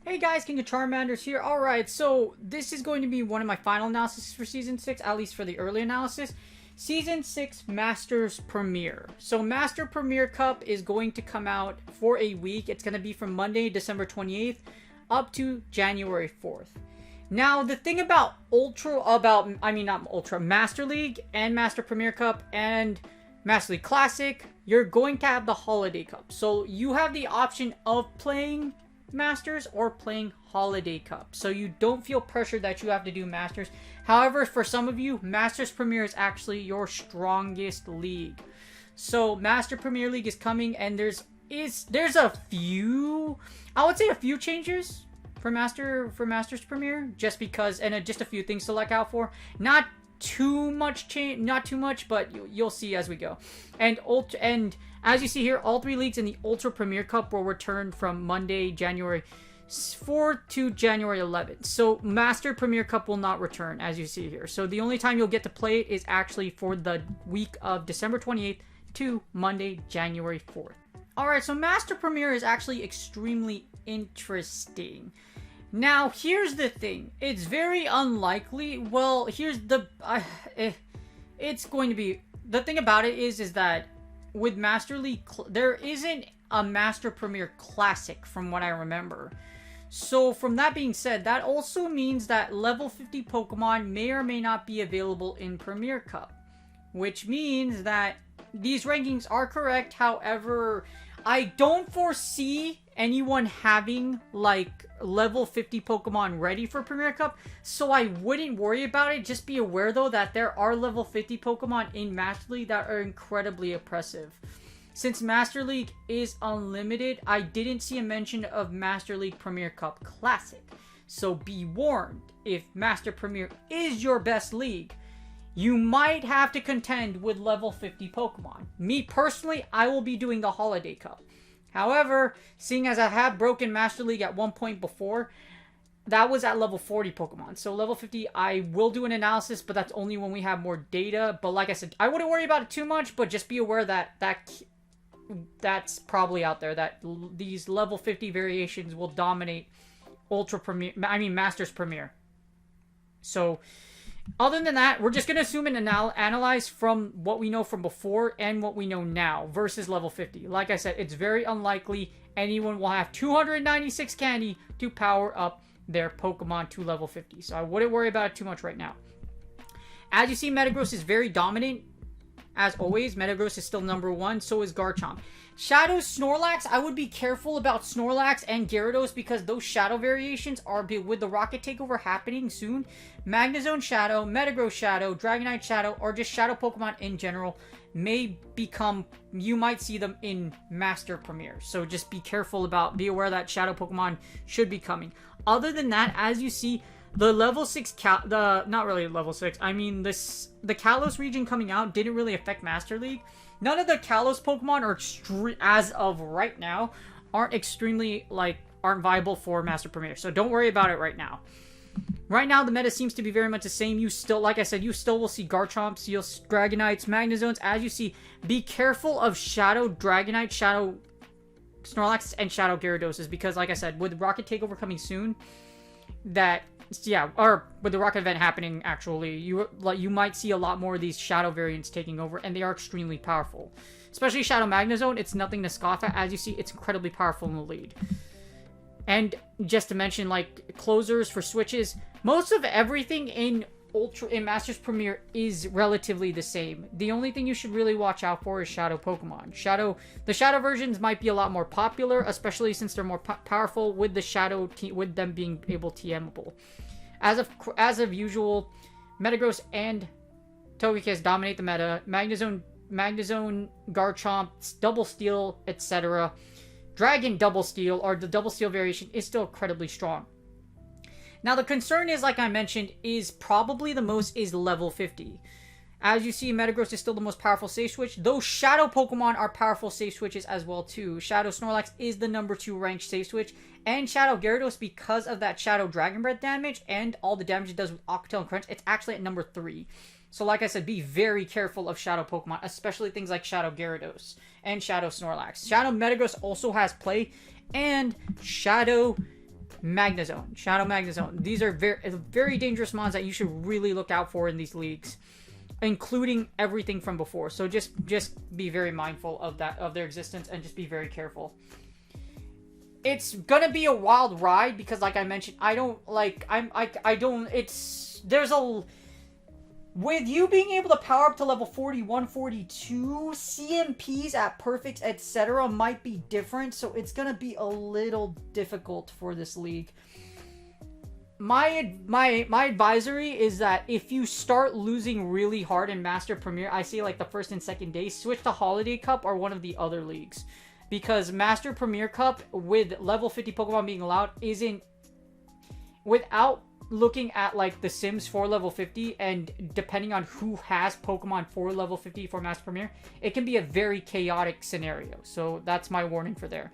Hey guys, King of Charmanders here. Alright, so this is going to be one of my final analysis for Season 6, at least for the early analysis. Season 6 Masters Premiere. So Master Premiere Cup is going to come out for a week. It's going to be from Monday, December 28th up to January 4th. Now, the thing about Master League and Master Premiere Cup and Master League Classic, you're going to have the Holiday Cup. So you have the option of playing Masters or playing Holiday Cup, so you don't feel pressured that you have to do Masters. However, for some of you, Masters Premier is actually your strongest league. So Master Premier League is coming, and there's a few, I would say a few changes for Masters Premier, just because, and just a few things to look out for. Not too much change, not too much, but you'll see as we go. And as you see here, all three leagues in the Ultra Premier Cup will return from Monday, January 4th to January 11th. So Master Premier Cup will not return, as you see here. So the only time you'll get to play it is actually for the week of December 28th to Monday, January 4th. Alright, so Master Premier is actually extremely interesting. Now, here's the thing. It's very unlikely. Well, here's the... it's going to be... The thing about it is that with Master League, there isn't a Master Premier Classic from what I remember. So from that being said, that also means that level 50 Pokemon may or may not be available in Premier Cup. Which means that these rankings are correct. However, I don't foresee anyone having like level 50 Pokemon ready for Premier Cup, so I wouldn't worry about it. Just be aware though that there are level 50 Pokemon in Master League that are incredibly oppressive. Since Master League is unlimited, I didn't see a mention of Master League Premier Cup Classic. So be warned, if Master Premier is your best league, you might have to contend with level 50 Pokemon. Me personally, I will be doing the Holiday Cup. However, seeing as I have broken Master League at one point before, that was at level 40 Pokemon. So level 50, I will do an analysis, but that's only when we have more data. But like I said, I wouldn't worry about it too much, but just be aware that that's probably out there, that these level 50 variations will dominate Masters Premier. So other than that, we're just going to assume and analyze from what we know from before and what we know now versus level 50. Like I said, it's very unlikely anyone will have 296 candy to power up their Pokemon to level 50. So I wouldn't worry about it too much right now. As you see, Metagross is very dominant. As always, Metagross is still number 1. So is Garchomp. Shadow Snorlax, I would be careful about Snorlax and Gyarados because those Shadow variations are with the Rocket Takeover happening soon. Magnezone Shadow, Metagross Shadow, Dragonite Shadow, or just Shadow Pokemon in general may become, you might see them in Master Premier. So just be careful be aware that Shadow Pokemon should be coming. Other than that, as you see, the level 6, not really level 6, I mean, the Kalos region coming out didn't really affect Master League. None of the Kalos Pokemon are, as of right now, aren't viable for Master Premier. So don't worry about it right now. Right now, the meta seems to be very much the same. You still, like I said, you still will see Garchomps, you'll see Dragonites, Magnezones. As you see, be careful of Shadow Dragonite, Shadow Snorlax, and Shadow Gyarados, because, like I said, with Rocket Takeover coming soon, or with the Rocket event happening, actually, you might see a lot more of these Shadow variants taking over, and they are extremely powerful. Especially Shadow Magnezone, it's nothing to scoff at. As you see, it's incredibly powerful in the lead. And just to mention, like, closers for switches, most of everything in Masters Premier is relatively the same. The only thing you should really watch out for is Shadow Pokemon. The Shadow versions might be a lot more popular, especially since they're more powerful with the Shadow with them being able TMable. As of usual, Metagross and Togekiss dominate the meta. Magnezone Magnezone, Garchomp, Double Steel, etc. Dragon Double Steel, or the Double Steel variation, is still incredibly strong. Now, the concern is, like I mentioned, is probably the most is level 50. As you see, Metagross is still the most powerful safe switch. Those Shadow Pokemon are powerful safe switches as well, too. Shadow Snorlax is the number 2 ranked safe switch. And Shadow Gyarados, because of that Shadow Dragon Breath damage and all the damage it does with Octotail and Crunch, it's actually at number 3. So like I said, be very careful of Shadow Pokemon, especially things like Shadow Gyarados and Shadow Snorlax. Shadow Metagross also has play, and Shadow Magnezone. Shadow Magnezone. These are very dangerous mons that you should really look out for in these leagues, including everything from before. So just be very mindful of that, of their existence, and just be very careful. It's gonna be a wild ride because, like I mentioned, with you being able to power up to level 41, 42, CMPs at perfects, etc. might be different, so it's gonna be a little difficult for this league. My advisory is that if you start losing really hard in Master Premier, I say like the first and second day, switch to Holiday Cup or one of the other leagues. Because Master Premier Cup, with level 50 Pokemon being allowed, isn't... Without looking at like the Sims for level 50, and depending on who has Pokemon for level 50 for Master Premier, it can be a very chaotic scenario. So that's my warning for there.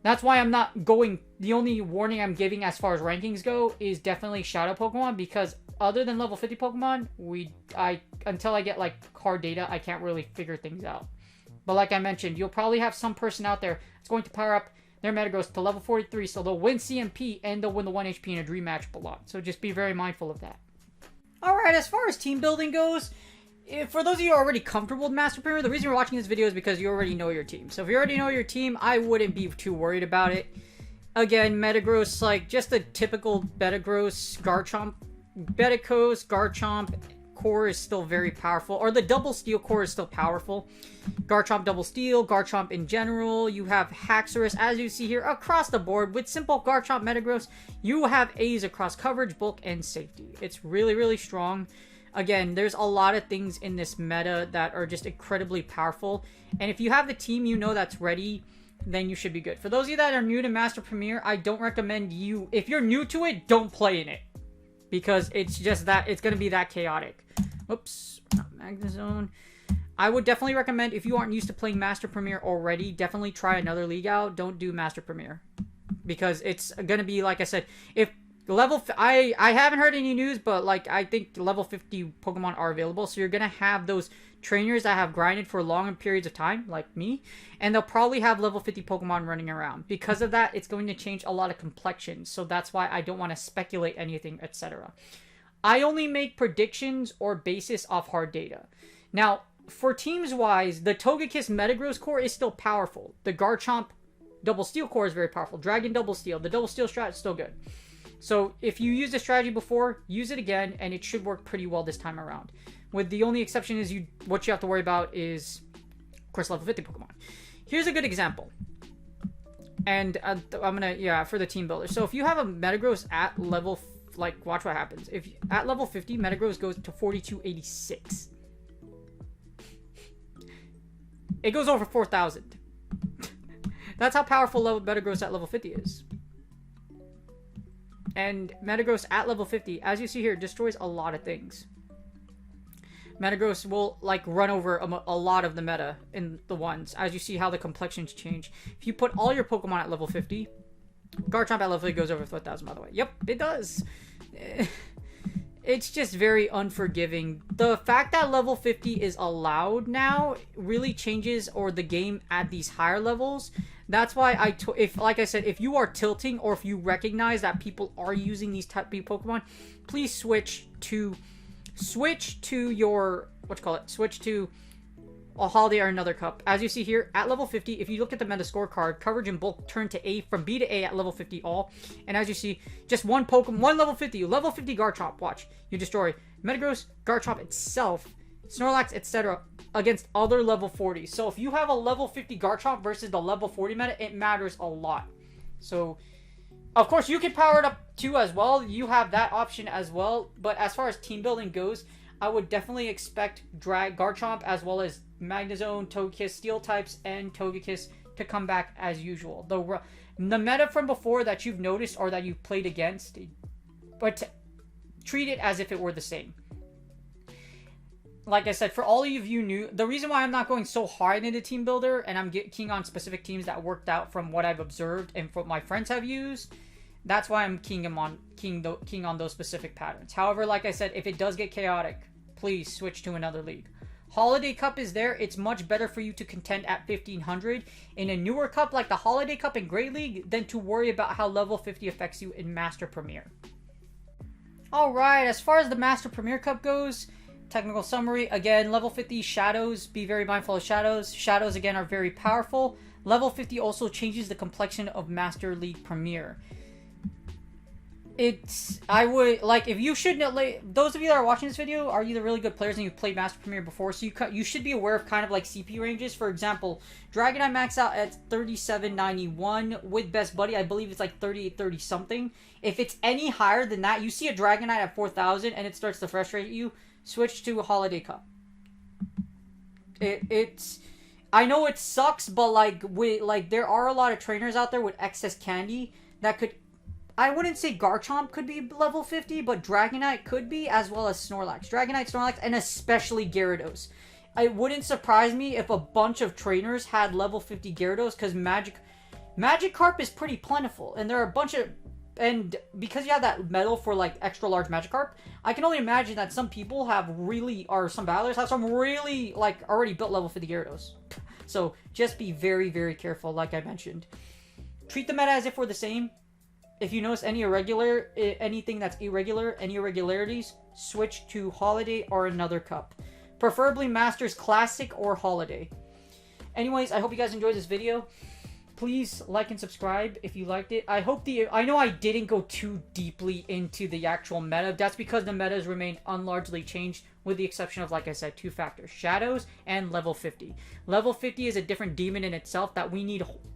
That's why I'm not going... The only warning I'm giving as far as rankings go is definitely Shadow Pokemon, because other than level 50 Pokemon, until I get like hard data, I can't really figure things out. But like I mentioned, you'll probably have some person out there that's going to power up their Metagross to level 43, so they'll win CMP and they'll win the 1 HP in a dream matchup a lot. So just be very mindful of that. Alright, as far as team building goes, for those of you who are already comfortable with Master Premier, the reason you're watching this video is because you already know your team. So if you already know your team, I wouldn't be too worried about it. Again, Metagross, like just a typical Metagross, Garchomp, Garchomp core is still very powerful, or the Double Steel core is still powerful. Garchomp Double Steel, Garchomp in general, you have Haxorus, as you see here, across the board. With simple Garchomp Metagross, you have A's across coverage, bulk, and safety. It's really, really strong. Again, there's a lot of things in this meta that are just incredibly powerful, and if you have the team you know that's ready, then you should be good. For those of you that are new to Master Premier, I don't recommend you, if you're new to it, don't play in it, because it's just that, it's going to be that chaotic. Oops, not Magnezone. I would definitely recommend, if you aren't used to playing Master Premier already, definitely try another league out. Don't do Master Premier, because it's going to be, like I said, if level... I haven't heard any news, but like I think level 50 Pokemon are available, so you're going to have those trainers that have grinded for long periods of time, like me, and they'll probably have level 50 Pokemon running around. Because of that, it's going to change a lot of complexions, so that's why I don't want to speculate anything, etc. I only make predictions or basis off hard data. Now, for teams-wise, the Togekiss Metagross core is still powerful. The Garchomp Double Steel core is very powerful. Dragon Double Steel. The Double Steel strat is still good. So, if you used the strategy before, use it again, and it should work pretty well this time around. With the only exception is what you have to worry about is, of course, level 50 Pokemon. Here's a good example. And I'm gonna, for the team builder. So, if you have a Metagross at level... Like, watch what happens. If at level 50, Metagross goes to 4286. It goes over 4,000. That's how powerful Metagross at level 50 is. And Metagross at level 50, as you see here, destroys a lot of things. Metagross will, like, run over a lot of the meta in the ones, as you see how the complexions change. If you put all your Pokemon at level 50... Garchomp at level 50 goes over 4,000, by the way. Yep, it does. It's just very unforgiving. The fact that level 50 is allowed now really changes the game at these higher levels. That's why like I said, if you are tilting, or if you recognize that people are using these type of Pokemon, please switch to your, switch to a Holiday or another cup. As you see here, at level 50, if you look at the meta scorecard, coverage and bulk turn to A, from B to A at level 50 all. And as you see, just one Pokemon, one level 50 Garchomp, watch, you destroy Metagross, Garchomp itself, Snorlax, etc. against other level 40s. So if you have a level 50 Garchomp versus the level 40 meta, it matters a lot. So, of course, you can power it up too as well. You have that option as well. But as far as team building goes, I would definitely expect Garchomp as well as Magnezone, Togekiss, Steel types, and Togekiss to come back as usual. The meta from before that you've noticed or that you've played against, but treat it as if it were the same. Like I said, for all of you new, the reason why I'm not going so hard into team builder and I'm keying on specific teams that worked out from what I've observed and what my friends have used, that's why I'm keying on those specific patterns. However, like I said, if it does get chaotic, please switch to another league. Holiday Cup is there. It's much better for you to contend at 1500 in a newer cup like the Holiday Cup in Great League than to worry about how level 50 affects you in Master Premier. Alright, as far as the Master Premier Cup goes, technical summary, again, level 50 Shadows, be very mindful of Shadows. Shadows, again, are very powerful. Level 50 also changes the complexion of Master League Premier. I would, like, if you shouldn't, like, those of you that are watching this video are either really good players and you've played Master Premier before, so you should be aware of kind of like CP ranges. For example, Dragonite max out at 3791 with Best Buddy, I believe it's like 3830 something. If it's any higher than that, you see a Dragonite at 4000 and it starts to frustrate you, switch to a Holiday Cup. I know it sucks, but like there are a lot of trainers out there with excess candy that could, I wouldn't say Garchomp could be level 50, but Dragonite could be, as well as Snorlax. Dragonite, Snorlax, and especially Gyarados. It wouldn't surprise me if a bunch of trainers had level 50 Gyarados, because Magikarp is pretty plentiful, and there are a bunch of, and because you have that medal for like extra large Magikarp, I can only imagine that some people have really, or some battlers have some really like already built level 50 Gyarados. So just be very, very careful, like I mentioned. Treat the meta as if we're the same. If you notice anything that's irregular, any irregularities, switch to Holiday or another cup. Preferably Masters Classic or Holiday. Anyways, I hope you guys enjoyed this video. Please like and subscribe if you liked it. I know I didn't go too deeply into the actual meta. That's because the meta has remained unlargely changed, with the exception of, like I said, 2 factors: Shadows and level 50. Level 50 is a different demon in itself that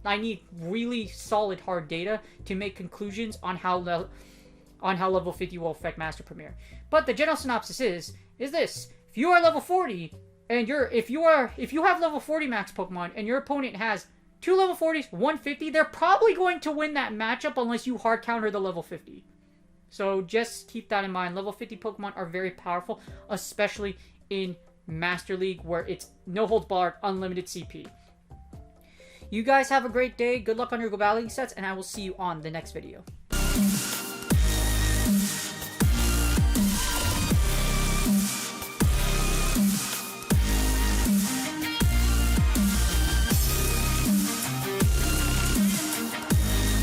I need really solid hard data to make conclusions on how level 50 will affect Master Premier. But the general synopsis is this: if you are level 40 and if you have level 40 max Pokemon and your opponent has 2 level 40s, 150, they're probably going to win that matchup unless you hard counter the level 50. So just keep that in mind. Level 50 Pokemon are very powerful, especially in Master League, where it's no holds barred, unlimited CP. You guys have a great day. Good luck on your Global League sets, and I will see you on the next video.